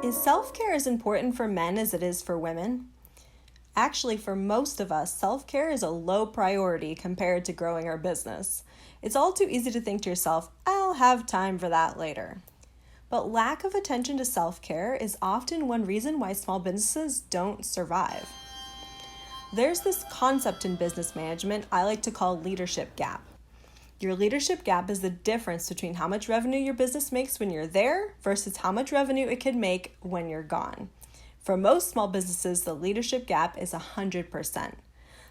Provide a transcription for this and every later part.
Is self-care as important for men as it is for women? Actually, for most of us, self-care is a low priority compared to growing our business. It's all too easy to think to yourself, I'll have time for that later. But lack of attention to self-care is often one reason why small businesses don't survive. There's this concept in business management I like to call leadership gap. Your leadership gap is the difference between how much revenue your business makes when you're there versus how much revenue it can make when you're gone. For most small businesses, the leadership gap is 100%.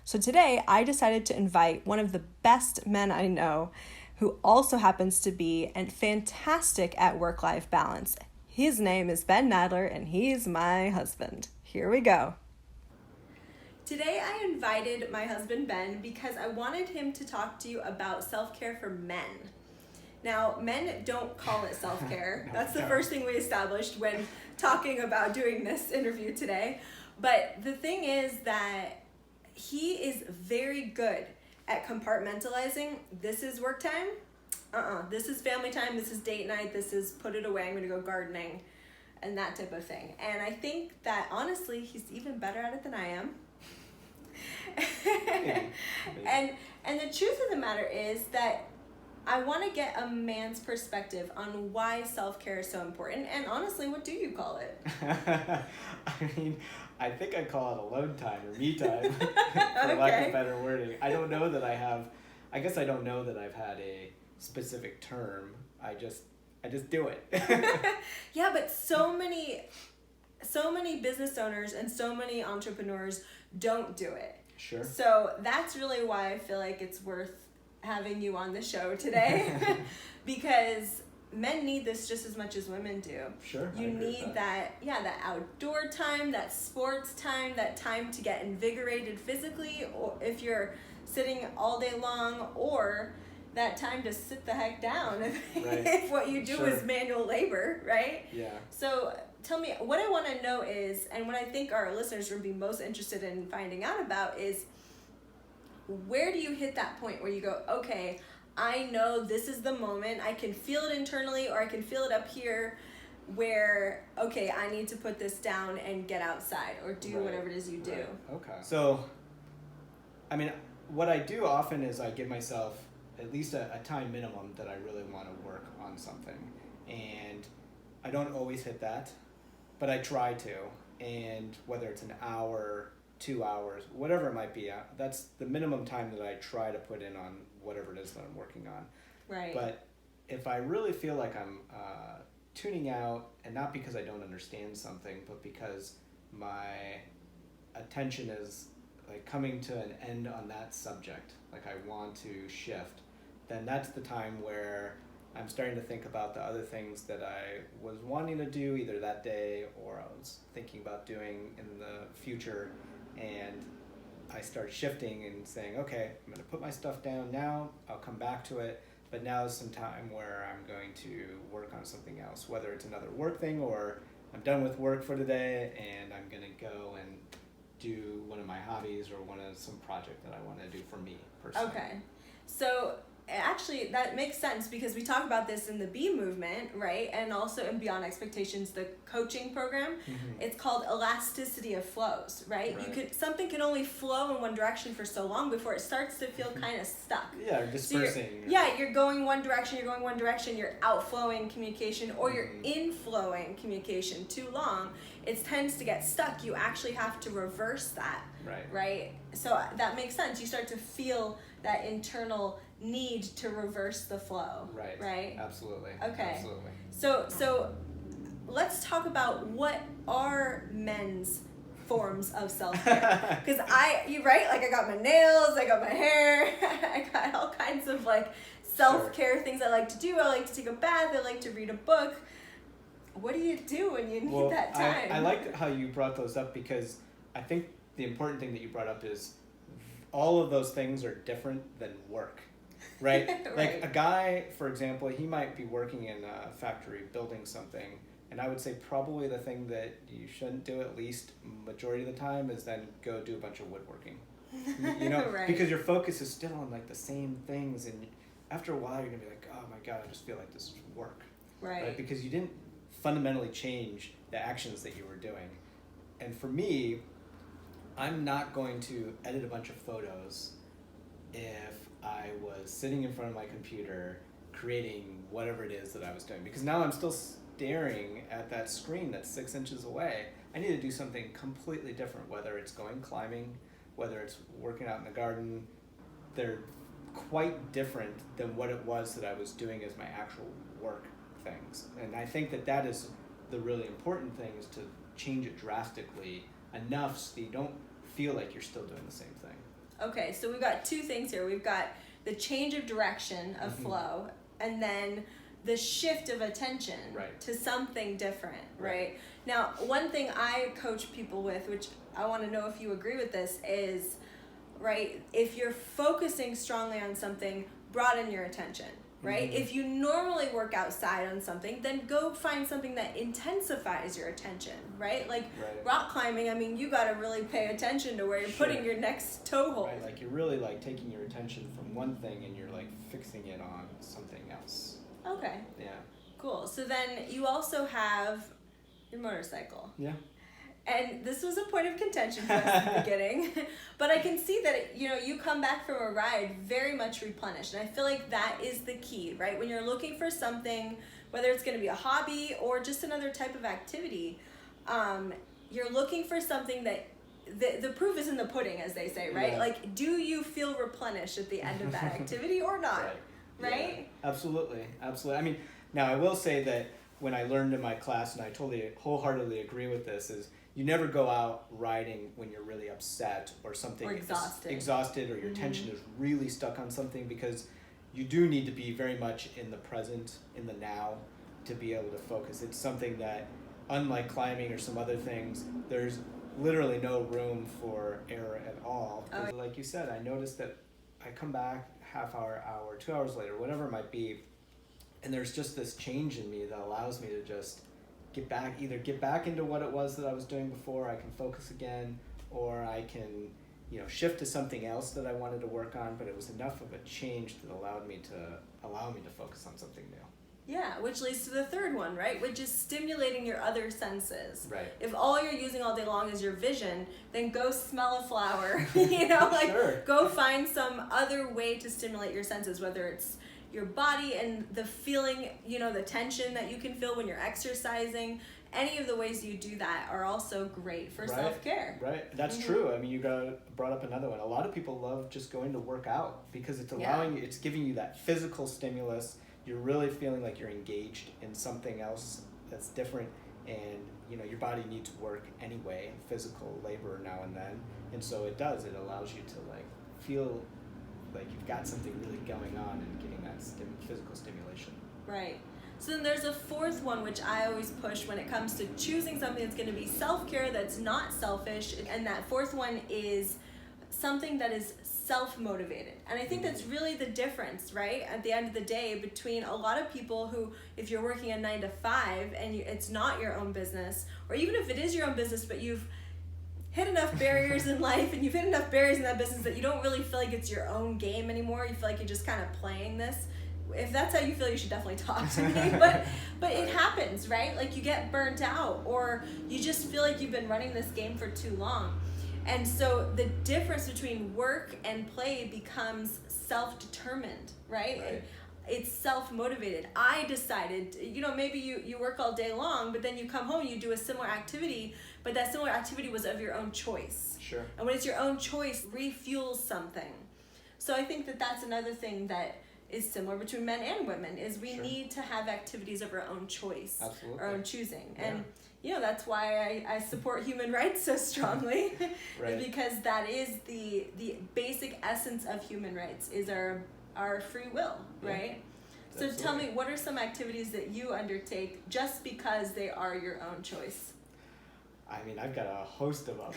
So today, I decided to invite one of the best men I know who also happens to be fantastic at work-life balance. His name is Ben Nadler, and he's my husband. Here we go. Today I invited my husband Ben because I wanted him to talk to you about self-care for men. Now, men don't call it self-care. That's the first thing we established when talking about doing this interview today. But the thing is that he is very good at compartmentalizing. This is work time. This is family time. This is date night. This is put it away. I'm going to go gardening and that type of thing. And I think that honestly, he's even better at it than I am. and the truth of the matter is that I want to get a man's perspective on why self-care is so important. And honestly, what do you call it? I think I call it alone time or me time, for lack of better wording. I don't know that I guess I don't know that I've had a specific term. I just do it. Yeah, but so many business owners and so many entrepreneurs don't do it. Sure. So that's really why I feel like it's worth having you on the show today because men need this just as much as women do. Sure. You need that outdoor time, that sports time, that time to get invigorated physically, or if you're sitting all day long, or that time to sit the heck down if what you do is manual labor, right? Yeah. So tell me, what I want to know is, and what I think our listeners would be most interested in finding out about is, where do you hit that point where you go, okay, I know this is the moment, I can feel it internally or I can feel it up here where, okay, I need to put this down and get outside or do whatever it is you do. Right. Okay. So, what I do often is I give myself at least a time minimum that I really want to work on something. And I don't always hit that, but I try to. And whether it's an hour, 2 hours, whatever it might be, that's the minimum time that I try to put in on whatever it is that I'm working on. Right. But if I really feel like I'm tuning out, and not because I don't understand something, but because my attention is like coming to an end on that subject, like I want to shift, then that's the time where I'm starting to think about the other things that I was wanting to do either that day or I was thinking about doing in the future. And I start shifting and saying, okay, I'm going to put my stuff down now. I'll come back to it. But now is some time where I'm going to work on something else, whether it's another work thing or I'm done with work for today and I'm going to go and do one of my hobbies or some project that I want to do for me personally. Okay. So actually, that makes sense because we talk about this in the B movement, right? And also in Beyond Expectations, the coaching program. Mm-hmm. It's called elasticity of flows, right? Something can only flow in one direction for so long before it starts to feel kind of stuck. Yeah, dispersing. So you're going one direction, you're outflowing communication, or you're inflowing communication too long. It tends to get stuck. You actually have to reverse that, right? So that makes sense. You start to feel that internal need to reverse the flow. Right? Absolutely. Okay. Absolutely. So let's talk about what are men's forms of self-care. Because I got my nails, I got my hair, I got all kinds of like self-care things I like to do. I like to take a bath, I like to read a book. What do you do when you need that time? I like how you brought those up because I think the important thing that you brought up is all of those things are different than work. Right? Like a guy, for example, he might be working in a factory building something, and I would say probably the thing that you shouldn't do at least majority of the time is then go do a bunch of woodworking. You know, because your focus is still on like the same things, and after a while you're gonna be like, oh my god, I just feel like this is work. Right? Because you didn't fundamentally change the actions that you were doing. And for me, I'm not going to edit a bunch of photos if I was sitting in front of my computer creating whatever it is that I was doing, because now I'm still staring at that screen that's 6 inches away. I need to do something completely different, whether it's going climbing, whether it's working out in the garden. They're quite different than what it was that I was doing as my actual work things. And I think that that is the really important thing, is to change it drastically enough so you don't feel like you're still doing the same thing. Okay, so we've got two things here. We've got the change of direction of flow, and then the shift of attention to something different, right? Now, one thing I coach people with, which I want to know if you agree with this, is, right, if you're focusing strongly on something, broaden your attention, right? If you normally work outside on something, then go find something that intensifies your attention, right? Like rock climbing, I mean, you got to really pay attention to where you're putting your next toe hold. Right, like you're really like taking your attention from one thing and you're like fixing it on something else. Okay. Yeah. Cool. So then you also have your motorcycle. Yeah. And this was a point of contention for us at the beginning, but I can see that, you come back from a ride very much replenished. And I feel like that is the key, right? When you're looking for something, whether it's going to be a hobby or just another type of activity, you're looking for something that the proof is in the pudding, as they say, right? Yeah. Like, do you feel replenished at the end of that activity or not? Right? Yeah. Absolutely. Absolutely. I mean, now I will say that when I learned in my class, and I totally wholeheartedly agree with this, is you never go out riding when you're really upset or something, or exhausted, or your tension is really stuck on something, because you do need to be very much in the present, in the now, to be able to focus. It's something that, unlike climbing or some other things, there's literally no room for error at all. Like you said, I noticed that I come back half hour, 2 hours later, whatever it might be, and there's just this change in me that allows me to just get back into what it was that I was doing before. I can focus again, or I can, shift to something else that I wanted to work on, but it was enough of a change that allowed me to focus on something new. Yeah, which leads to the third one, right? Which is stimulating your other senses. Right. If all you're using all day long is your vision, then go smell a flower, go find some other way to stimulate your senses, whether it's your body and the feeling, the tension that you can feel when you're exercising. Any of the ways you do that are also great for self-care. Right, that's true. I mean, you brought up another one. A lot of people love just going to work out because it's it's giving you that physical stimulus. You're really feeling like you're engaged in something else that's different, and your body needs work anyway, physical labor now and then, and so it allows you to feel like you've got something really going on and getting that physical stimulation. Right. So then there's a fourth one, which I always push when it comes to choosing something that's going to be self-care, that's not selfish. And that fourth one is something that is self-motivated. And I think that's really the difference, right? At the end of the day, between a lot of people who, if you're working a 9 to 5 and it's not your own business, or even if it is your own business, but you've hit enough barriers in life and you've hit enough barriers in that business that you don't really feel like it's your own game anymore. You feel like you're just kind of playing this. If that's how you feel, you should definitely talk to me. But it happens, right? Like you get burnt out, or you just feel like you've been running this game for too long. And so the difference between work and play becomes self-determined, right? It's self-motivated. I decided, maybe you work all day long, but then you come home and you do a similar activity, but that similar activity was of your own choice. Sure. And when it's your own choice, refuels something. So I think that that's another thing that is similar between men and women, is we need to have activities of our own choice, our own choosing. And that's why I support human rights so strongly, because that is the basic essence of human rights, is our free will, right? So Absolutely. Tell me, what are some activities that you undertake just because they are your own choice? I mean, I've got a host of them.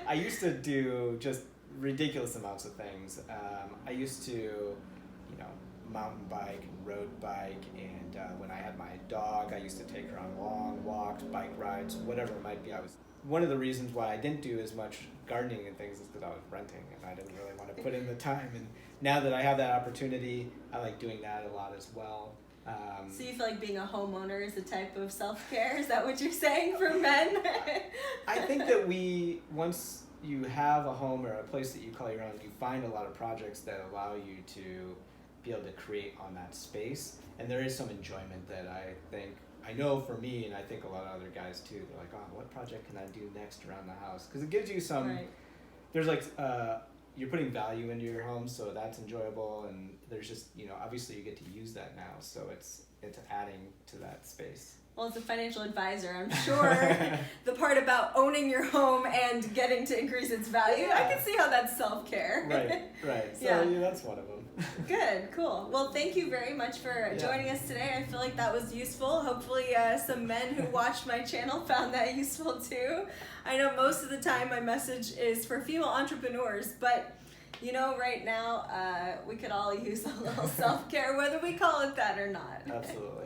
I used to do just ridiculous amounts of things. I used to, mountain bike and road bike, and when I had my dog, I used to take her on long walks, bike rides, whatever it might be. One of the reasons why I didn't do as much gardening and things is because I was renting and I didn't really want to put in the time. And now that I have that opportunity, I like doing that a lot as well. So you feel like being a homeowner is a type of self-care? Is that what you're saying for men? I think that once you have a home or a place that you call your own, you find a lot of projects that allow you to be able to create on that space. And there is some enjoyment that I know for me, and I think a lot of other guys too, they're like, oh, what project can I do next around the house? Because it gives you some, right. There's like, you're putting value into your home, so that's enjoyable. And there's just, obviously you get to use that now. So it's adding to that space. Well, as a financial advisor, I'm sure the part about owning your home and getting to increase its value, I can see how that's self-care. Right. So Yeah. that's one of them. Good, cool. Well, thank you very much for joining us today. I feel like that was useful. Hopefully some men who watched my channel found that useful too. I know most of the time my message is for female entrepreneurs, but right now we could all use a little self-care, whether we call it that or not. Absolutely.